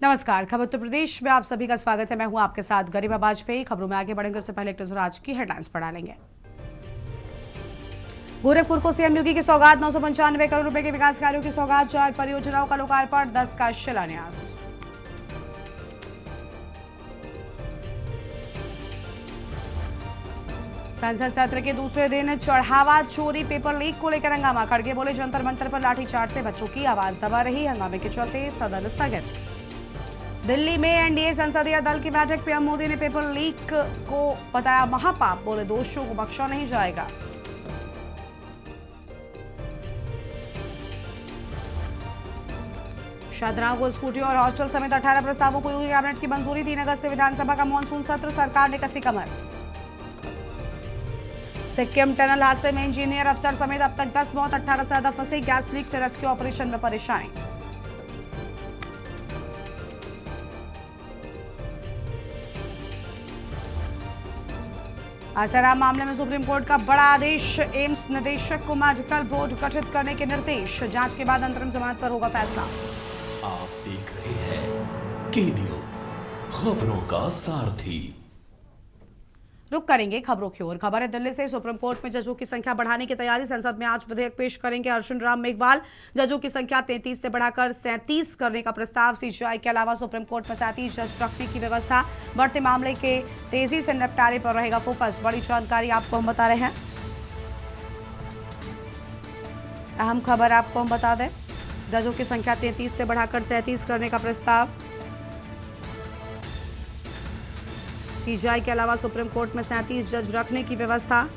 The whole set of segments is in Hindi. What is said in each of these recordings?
नमस्कार। खबर उत्तर प्रदेश में आप सभी का स्वागत है। मैं हूं आपके साथ गरिमा बाजपेयी। खबरों में आगे बढ़ेंगे उससे पहले एक नजर आज की हेडलाइंस पढ़ा लेंगे। गोरखपुर को सीएम योगी की सौगात, 995 करोड़ रुपए के विकास कार्यों की सौगात, 4 परियोजनाओं का लोकार्पण, 10 का शिलान्यास। संसद सत्र के दूसरे दिन चढ़ावा चोरी पेपर लीक को लेकर हंगामा। खड़गे बोले जंतर मंतर पर लाठीचार्ज से बच्चों की आवाज दबा रही। हंगामे के चलते सदन स्थगित। दिल्ली में एनडीए संसदीय दल की बैठक, पीएम मोदी ने पेपर लीक को बताया महापाप। बोले दोषियों को बख्शा नहीं जाएगा। छात्राओं को स्कूटी और हॉस्टल समेत 18 प्रस्तावों को योगी कैबिनेट की मंजूरी। 3 अगस्त से विधानसभा का मानसून सत्र, सरकार ने कसी कमर। सिक्किम टनल हादसे में इंजीनियर अफसर समेत अब तक 10 मौत, 18 से ज्यादा फंसे। गैस लीक से रेस्क्यू ऑपरेशन में परेशानी। आसाराम मामले में सुप्रीम कोर्ट का बड़ा आदेश। एम्स निदेशक को मेडिकल बोर्ड गठित करने के निर्देश। जांच के बाद अंतरिम जमानत पर होगा फैसला। आप देख रहे हैं के न्यूज, खबरों का सारथी। रुक करेंगे खबरों की ओर। खबर है दिल्ली से। सुप्रीम कोर्ट में जजों की संख्या बढ़ाने की तैयारी। संसद में आज विधेयक पेश करेंगे अर्जुन राम मेघवाल। जजों की संख्या 33 से बढ़ाकर 37 करने का प्रस्ताव। सीजीआई के अलावा सुप्रीम कोर्ट में 37 जज रखने की व्यवस्था। बढ़ते मामले के तेजी से निपटारे पर रहेगा फोकस। बड़ी जानकारी आपको हम बता रहे हैं। अहम खबर आपको हम बता दें, जजों की संख्या 33 से बढ़ाकर 37 करने का प्रस्ताव। सीजीआई के अलावा सुप्रीम कोर्ट में 37 जज रखने की व्यवस्था।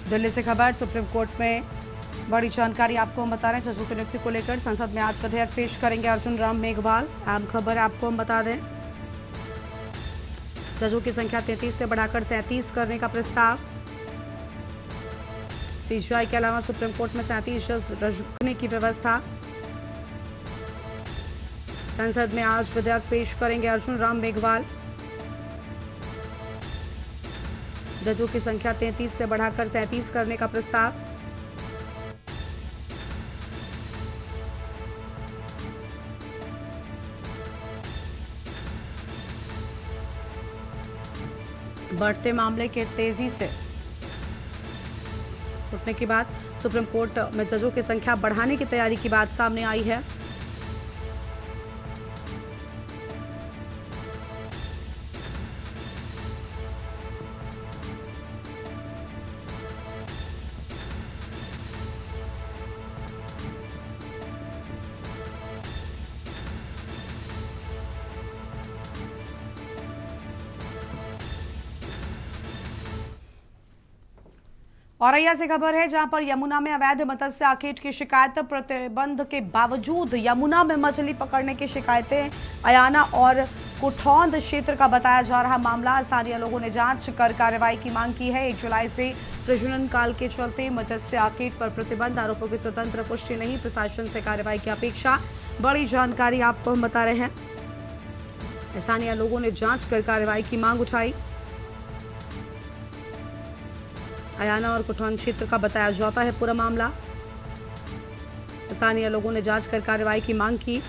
दिल्ली से खबर। सुप्रीम कोर्ट में बड़ी जानकारी आपको हम बता रहे हैं। जजों की नियुक्ति को लेकर संसद में आज विधेयक पेश करेंगे अर्जुन राम मेघवाल। अहम खबर आपको हम बता दें, जजों की संख्या 33 से बढ़ाकर 37 करने का प्रस्ताव। सीजीआई के अलावा सुप्रीम कोर्ट में 37 जज रखने की व्यवस्था। संसद में आज विधेयक पेश करेंगे अर्जुन राम मेघवाल। जजों की संख्या 33 से बढ़ाकर 37 करने का प्रस्ताव। बढ़ते मामले के तेजी से उठने के बाद सुप्रीम कोर्ट में जजों की संख्या बढ़ाने की तैयारी की बात सामने आई है। औरैया से खबर है, जहां पर यमुना में अवैध मत्स्य आखेट की शिकायत। प्रतिबंध के बावजूद यमुना में मछली पकड़ने की शिकायतें। अयाना और कुठौंद क्षेत्र का बताया जा रहा मामला। स्थानीय लोगों ने जांच कर कार्रवाई की मांग की है। 1 जुलाई से प्रजनन काल के चलते मत्स्य आखेट पर प्रतिबंध। आरोपों की स्वतंत्र पुष्टि नहीं, प्रशासन से कार्रवाई की अपेक्षा। बड़ी जानकारी आपको हम बता रहे हैं। स्थानीय लोगों ने जांच कर कार्रवाई की मांग उठाई। अयाना और कुठौंद क्षेत्र का बताया जाता है पूरा मामला। स्थानीय लोगों ने जांच कर कार्रवाई की मांग की।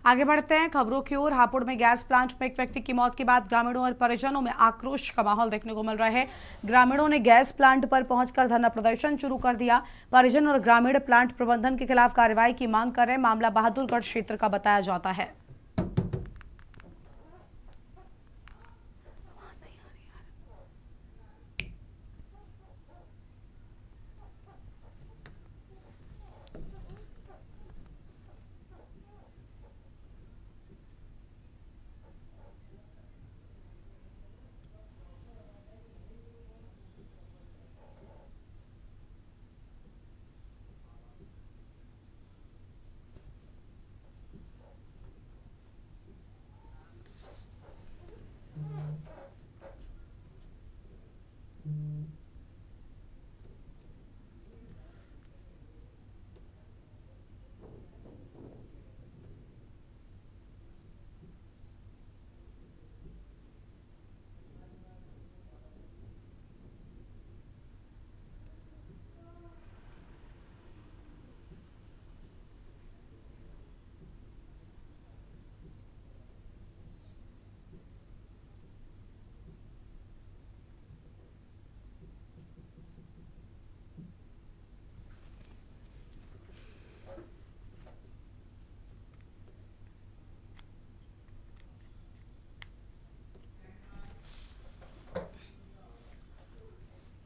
आगे बढ़ते हैं खबरों की ओर। हापुड़ में गैस प्लांट में एक व्यक्ति की मौत के बाद ग्रामीणों और परिजनों में आक्रोश का माहौल देखने को मिल रहा है। ग्रामीणों ने गैस प्लांट पर पहुंचकर धरना प्रदर्शन शुरू कर दिया। परिजन और ग्रामीण प्लांट प्रबंधन के खिलाफ कार्रवाई की मांग कर रहे हैं। मामला बहादुरगढ़ क्षेत्र का बताया जाता है।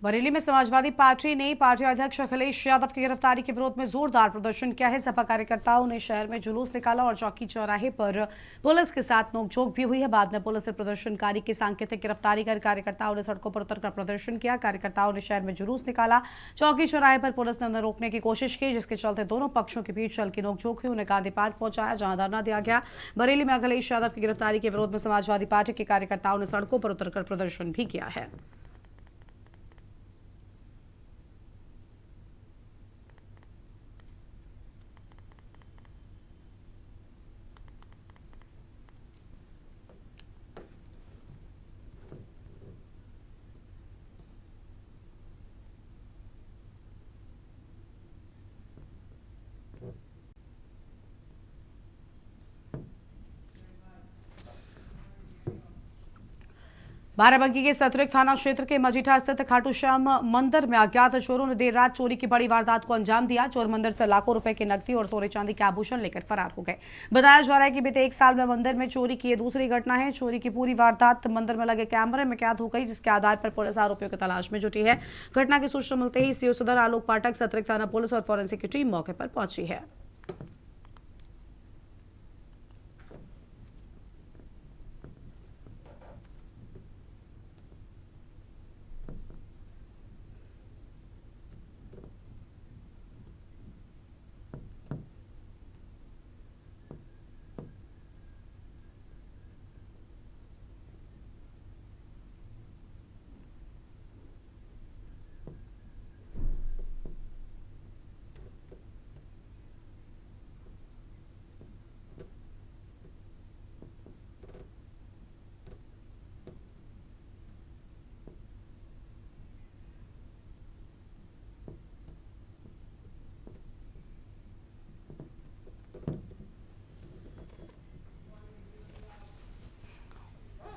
बरेली में समाजवादी पार्टी ने पार्टी अध्यक्ष अखिलेश यादव की गिरफ्तारी के विरोध में जोरदार प्रदर्शन किया है। सपा कार्यकर्ताओं ने शहर में जुलूस निकाला और चौकी चौराहे पर पुलिस के साथ नोकझोंक भी हुई है। बाद में पुलिस ने प्रदर्शनकारी की सांकेतिक गिरफ्तारी कर कार्यकर्ताओं ने सड़कों पर उतरकर प्रदर्शन किया। कार्यकर्ताओं ने शहर में जुलूस निकाला। चौकी चौराहे पर पुलिस ने उन्हें रोकने की कोशिश की, जिसके चलते दोनों पक्षों के बीच हल्की नोकझोंक हुई। उन्हें गांधी पार्क पहुंचाया, जहां धरना दिया गया। बरेली में अखिलेश यादव की गिरफ्तारी के विरोध में समाजवादी पार्टी के कार्यकर्ताओं ने सड़कों पर उतरकर प्रदर्शन भी किया है। बाराबंकी के सतरिक थाना क्षेत्र के मजीठा स्थित खाटू श्याम मंदिर में अज्ञात चोरों ने देर रात चोरी की बड़ी वारदात को अंजाम दिया। चोर मंदिर से लाखों रुपए की नकदी और सोने चांदी के आभूषण लेकर फरार हो गए। बताया जा रहा है कि बीते 1 साल में मंदिर में चोरी की ये दूसरी घटना है। चोरी की पूरी वारदात मंदिर में लगे कैमरे में कैद हो गई, जिसके आधार पर पुलिस आरोपियों की तलाश में जुटी है। घटना की सूचना मिलते ही सीओ सदर आलोक पाठक, सतरिक थाना पुलिस और फॉरेंसिक की टीम मौके पर पहुंची है।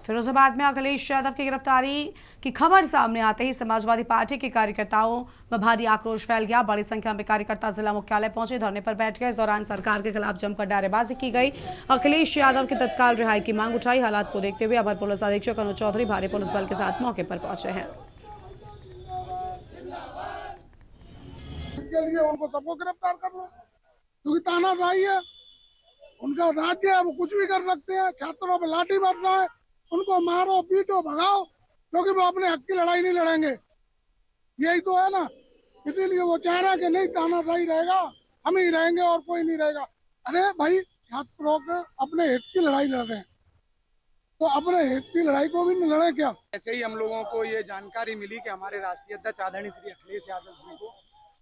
फिरोजाबाद में अखिलेश यादव की गिरफ्तारी की खबर सामने आते ही समाजवादी पार्टी के कार्यकर्ताओं में भारी आक्रोश फैल गया। बड़ी संख्या में कार्यकर्ता जिला मुख्यालय पहुंचे, धरने पर बैठ गए। इस दौरान सरकार के खिलाफ जमकर नारेबाजी की गई। अखिलेश यादव की तत्काल रिहाई की मांग उठाई। हालात को देखते हुए अपर पुलिस अधीक्षक अनुज चौधरी भारी पुलिस बल के साथ मौके पर पहुंचे हैं। उनको सबको गिरफ्तार कर लो, क्योंकि तानाशाही है, उनका राज्य है, वो कुछ भी कर सकते हैं। छात्रों पर लाठी मार रहा है, उनको मारो पीटो भगाओ, क्योंकि वो अपने हक की लड़ाई नहीं लड़ेंगे। यही तो है ना, इसीलिए वो चाह रहा है कि नहीं तानाशाही रहेगा, हम ही रहेंगे और कोई नहीं रहेगा। अरे भाई, छात्रों के अपने हित की लड़ाई लड़ रहे हैं, तो अपने हित की लड़ाई को भी नहीं लड़े क्या? ऐसे ही हम लोगों को ये जानकारी मिली कि हमारे राष्ट्रीय अध्यक्ष आदरणीय श्री अखिलेश यादव जी को,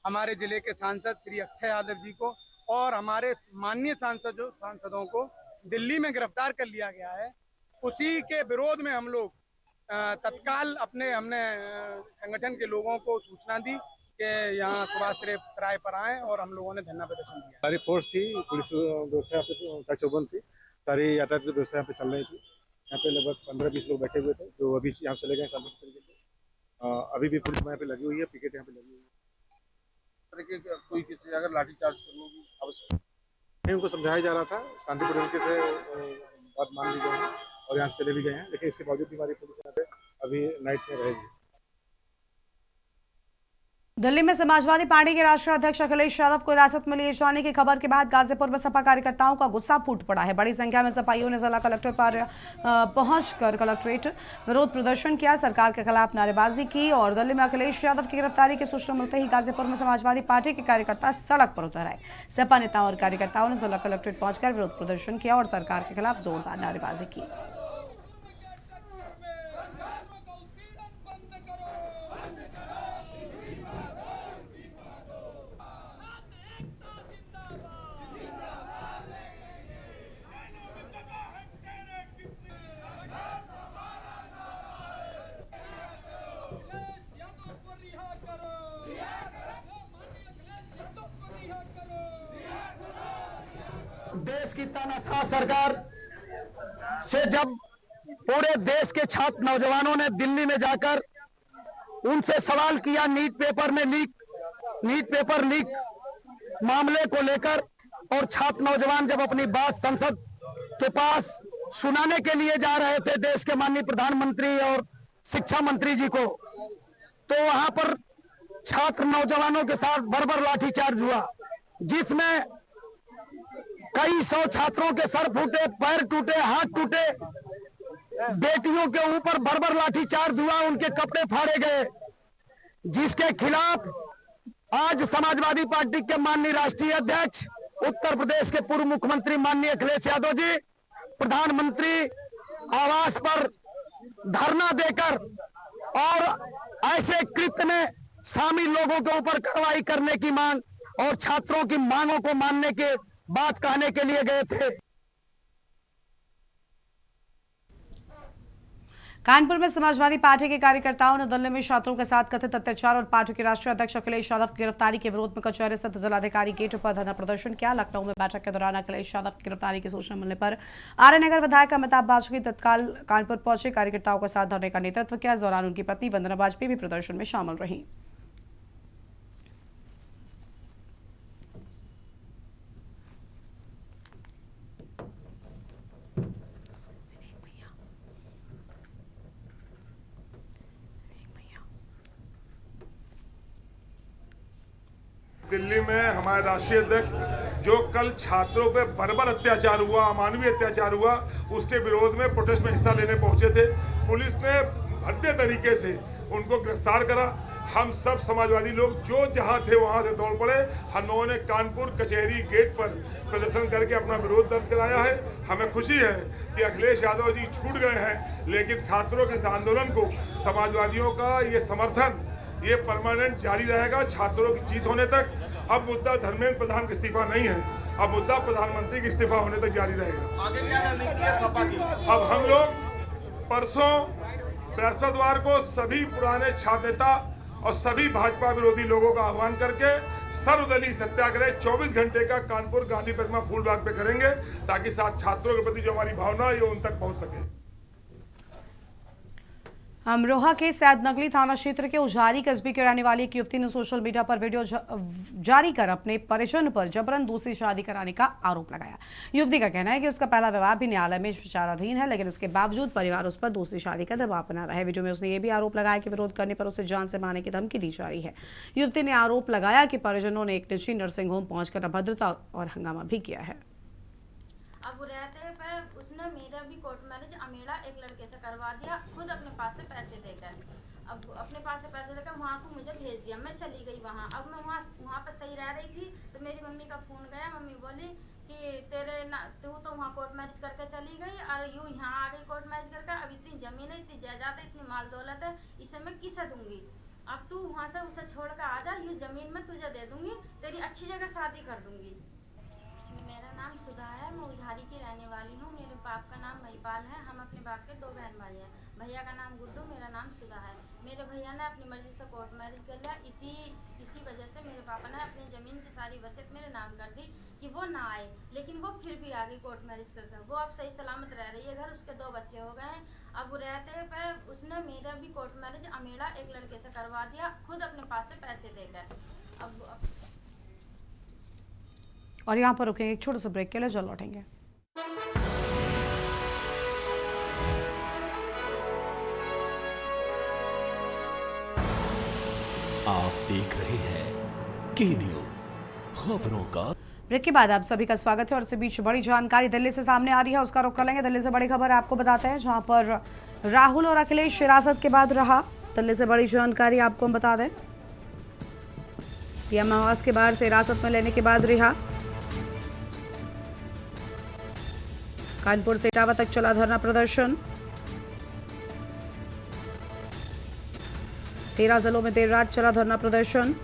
हमारे जिले के सांसद श्री अक्षय यादव जी को और हमारे माननीय सांसदों को दिल्ली में गिरफ्तार कर लिया गया है। उसी के विरोध में हम लोग तत्काल हमने संगठन के लोगों को सूचना दी कि यहाँ सुभाष किराए पर आए और हम लोगों ने धरना प्रदर्शन किया। हमारी फोर्स थी, पुलिस व्यवस्था का चौबंद थी, सारी यातायात की व्यवस्था यहाँ पे चल रही थी। यहाँ पे लगभग 15-20 लोग बैठे हुए थे जो अभी यहाँ चले गए शांति तरीके से। अभी भी पुलिस यहाँ पे लगी हुई है, पिकेट यहाँ पे लगी हुई है। तरीके का कोई किसी अगर लाठीचार्ज करने की आवश्यकता नहीं, उनको समझाया जा रहा था, शांतिपूर्ण तरीके से बात मान ली गई है और यहाँ से चले भी गए हैं, लेकिन इसके बावजूद भी हमारी पुलिस यहाँ पे अभी नाइट में रहेगी। दिल्ली में समाजवादी पार्टी के राष्ट्रीय अध्यक्ष अखिलेश यादव को हिरासत में लिए जाने की खबर के बाद गाजीपुर में सपा कार्यकर्ताओं का गुस्सा फूट पड़ा है। बड़ी संख्या में सपाइयों ने जिला कलेक्टर पर पहुंचकर कलेक्ट्रेट विरोध प्रदर्शन किया, सरकार के खिलाफ नारेबाजी की और दिल्ली में अखिलेश यादव की गिरफ्तारी की सूचना मिलते ही गाजीपुर में समाजवादी पार्टी के कार्यकर्ता सड़क पर उतर आए। सपा नेताओं और कार्यकर्ताओं ने जिला कलेक्ट्रेट पहुंचकर विरोध प्रदर्शन किया और सरकार के खिलाफ जोरदार नारेबाजी की। देश की तानाशाह सरकार से जब पूरे देश के छात्र नौजवानों ने दिल्ली में जाकर उनसे सवाल किया नीट पेपर लीक मामले को लेकर, और छात्र नौजवान जब अपनी बात संसद के पास सुनाने के लिए जा रहे थे देश के माननीय प्रधानमंत्री और शिक्षा मंत्री जी को, तो वहां पर छात्र नौजवानों के साथ बर्बर लाठीचार्ज हुआ, जिसमें कई सौ छात्रों के सर फूटे, पैर टूटे, हाथ टूटे, बेटियों के ऊपर बर्बर लाठीचार्ज हुआ, उनके कपड़े फाड़े गए, जिसके खिलाफ आज समाजवादी पार्टी के माननीय राष्ट्रीय अध्यक्ष, उत्तर प्रदेश के पूर्व मुख्यमंत्री माननीय अखिलेश यादव जी प्रधानमंत्री आवास पर धरना देकर और ऐसे कृत्य में शामिल लोगों के ऊपर कार्रवाई करने की मांग और छात्रों की मांगों को मानने के बात कहने के लिए गए थे। कानपुर में समाजवादी पार्टी के कार्यकर्ताओं ने दिल्ली में छात्रों के साथ कथित अत्याचार और पार्टी के राष्ट्रीय अध्यक्ष अखिलेश यादव की गिरफ्तारी के विरोध में कचहरी स्थित जिलाधिकारी गेट पर धरना प्रदर्शन किया। लखनऊ में बैठक के दौरान अखिलेश यादव की गिरफ्तारी की सूचना मिलने पर आर्यनगर विधायक अमिताभ वाजपेयी तत्काल कानपुर पहुंचे, कार्यकर्ताओं के साथ धरने का नेतृत्व किया। इस दौरान उनकी पत्नी वंदना वाजपेयी भी प्रदर्शन में शामिल रही। दिल्ली में हमारे राष्ट्रीय अध्यक्ष जो कल छात्रों पे बर्बर अत्याचार हुआ, अमानवीय अत्याचार हुआ, उसके विरोध में प्रोटेस्ट में हिस्सा लेने पहुंचे थे। पुलिस ने भद्दे तरीके से उनको गिरफ्तार करा। हम सब समाजवादी लोग जो जहां थे वहां से दौड़ पड़े। हम लोगों ने कानपुर कचहरी गेट पर प्रदर्शन करके अपना विरोध दर्ज कराया है। हमें खुशी है कि अखिलेश यादव जी छूट गए हैं, लेकिन छात्रों के इस आंदोलन को समाजवादियों का ये समर्थन ये परमानेंट जारी रहेगा छात्रों की जीत होने तक। अब मुद्दा धर्मेंद्र प्रधान का इस्तीफा नहीं है, अब मुद्दा प्रधानमंत्री के इस्तीफा होने तक जारी रहेगा। आगे क्या रणनीति है सपा की? अब हम लोग परसों बृहस्पतिवार को सभी पुराने छात्र नेता और सभी भाजपा विरोधी लोगों का आह्वान करके सर्वदलीय सत्याग्रह 24 घंटे का कानपुर गांधी प्रतिमा फूल बाग पे करेंगे, ताकि साथ छात्रों के प्रति जो हमारी भावना है ये उन तक पहुंच सके। अमरोहा के सैदनगली थाना क्षेत्र के उजारी कस्बे के रहने वाली एक युवती ने सोशल मीडिया पर वीडियो जारी कर अपने परिजन पर जबरन दूसरी शादी कराने का आरोप लगाया। युवती का कहना है कि उसका पहला विवाह भी न्यायालय में विचाराधीन है, लेकिन इसके बावजूद परिवार उस पर दूसरी शादी का दबाव बना रहा है। वीडियो में उसने ये भी आरोप लगाया कि विरोध करने पर उसे जान से मारने की धमकी दी जा रही है। युवती ने आरोप लगाया कि परिजनों ने एक निजी नर्सिंग होम पहुंचकर अभद्रता और हंगामा भी किया है। अब रहते पे उसने मेरा भी कोर्ट मैरिज अमेड़ा एक लड़के से करवा दिया, खुद अपने पास से पैसे देकर। अब अपने पास से पैसे लेकर वहाँ को मुझे भेज दिया, मैं चली गई वहाँ। अब मैं वहाँ पर सही रह रही थी तो मेरी मम्मी का फोन गया। मम्मी बोली कि तू तो वहाँ कोर्ट मैरिज करके चली गई और यूँ यहाँ आ गई कोर्ट मैरिज करके। अब इतनी जमीन है, इतनी जायदाद है, इतनी माल दौलत है, इसे मैं किसे दूंगी? अब तू वहाँ से उसे छोड़ कर आ जा, यूँ जमीन में तुझे दे दूंगी, तेरी अच्छी जगह शादी कर दूंगी। मेरा नाम सुधा है, मैं उधारी की रहने वाली हूँ। मेरे बाप का नाम महिपाल है। हम अपने बाप के 2 बहन भाई हैं। भैया का नाम गुड्डू, मेरा नाम सुधा है। मेरे भैया ने अपनी मर्जी से कोर्ट मैरिज कर लिया। इसी वजह से मेरे पापा ने अपनी ज़मीन की सारी वसीयत मेरे नाम कर दी कि वो ना आए, लेकिन वो फिर भी आ गई कोर्ट मैरिज करके। वो अब सही सलामत रह रही है घर, उसके 2 बच्चे हो गए हैं। अब वो रहते पे उसने मेरा भी कोर्ट मैरिज अमेड़ा एक लड़के से करवा दिया, खुद अपने पास से पैसे देकर। अब और यहाँ पर रुकेंगे एक छोटे से ब्रेक के लिए, जल्द लौटेंगे। आप देख रहे हैं के न्यूज, खबरों का। ब्रेक के बाद आप सभी का स्वागत है। और इसी बीच बड़ी जानकारी दिल्ली से सामने आ रही है, उसका रुख कर लेंगे। दिल्ली से बड़ी खबर आपको बताते हैं, जहां पर राहुल और अखिलेश हिरासत के बाद रहा। दिल्ली से बड़ी जानकारी आपको हम बता दें, पीएम आवास के बाहर से हिरासत में लेने के बाद रिहा। कानपुर से इटावा तक चला धरना प्रदर्शन। 13 जिलों में देर रात चला धरना प्रदर्शन।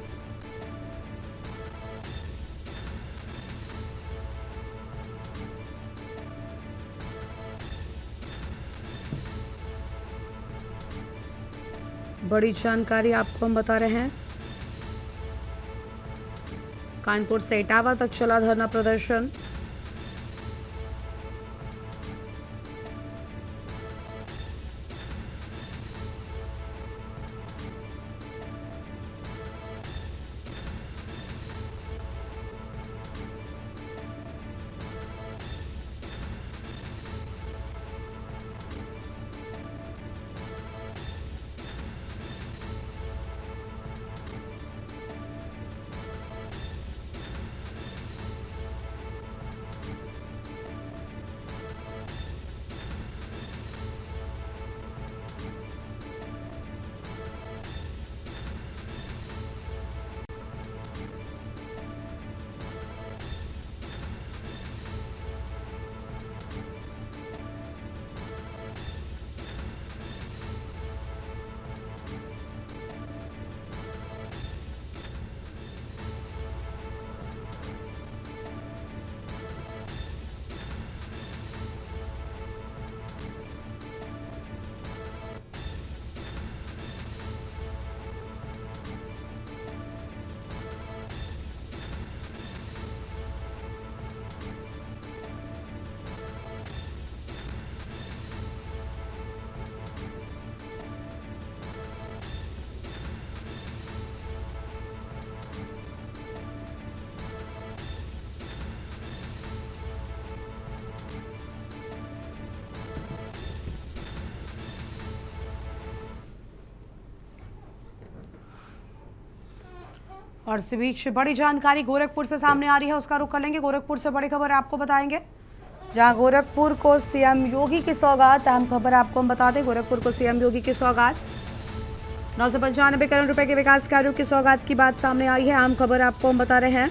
बड़ी जानकारी आपको हम बता रहे हैं, कानपुर से इटावा तक चला धरना प्रदर्शन। और इस बीच बड़ी जानकारी गोरखपुर से सामने आ रही है, उसका रुख कर लेंगे। गोरखपुर से बड़ी खबर आपको बताएंगे, जहां गोरखपुर को सीएम योगी की सौगात। अहम खबर आपको हम बता दें, गोरखपुर को सीएम योगी की सौगात। 995 करोड़ रुपए के विकास कार्यों की सौगात की बात सामने आई है। अहम खबर आपको हम बता रहे हैं।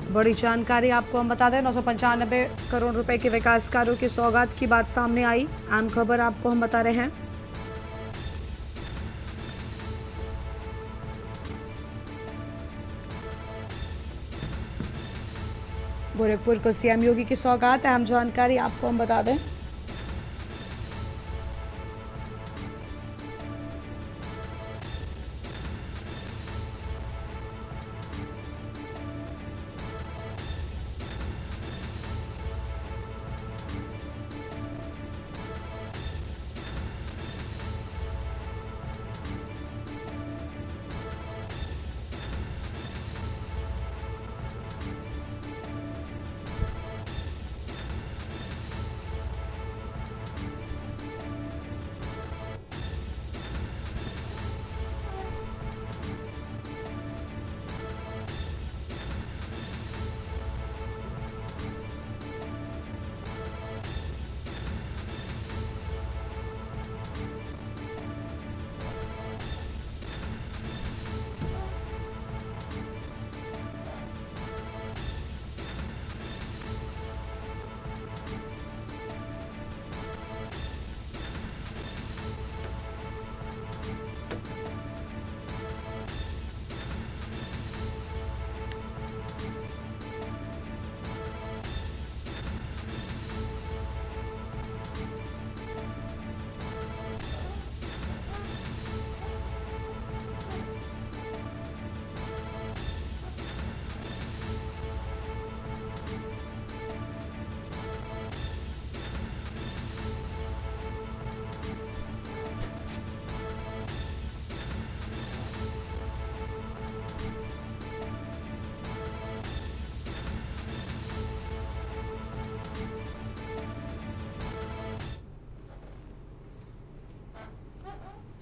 बड़ी जानकारी आपको हम बता दें, 995 करोड़ रुपए के विकास कार्यों की सौगात की बात सामने आई। अहम खबर आपको हम बता रहे हैं। गोरखपुर को सीएम योगी की सौगात। अहम जानकारी आपको हम बता दें,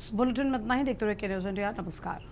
इस बुलेटिन में इतना ही। देखते रहिए के न्यूज़ इंडिया। नमस्कार।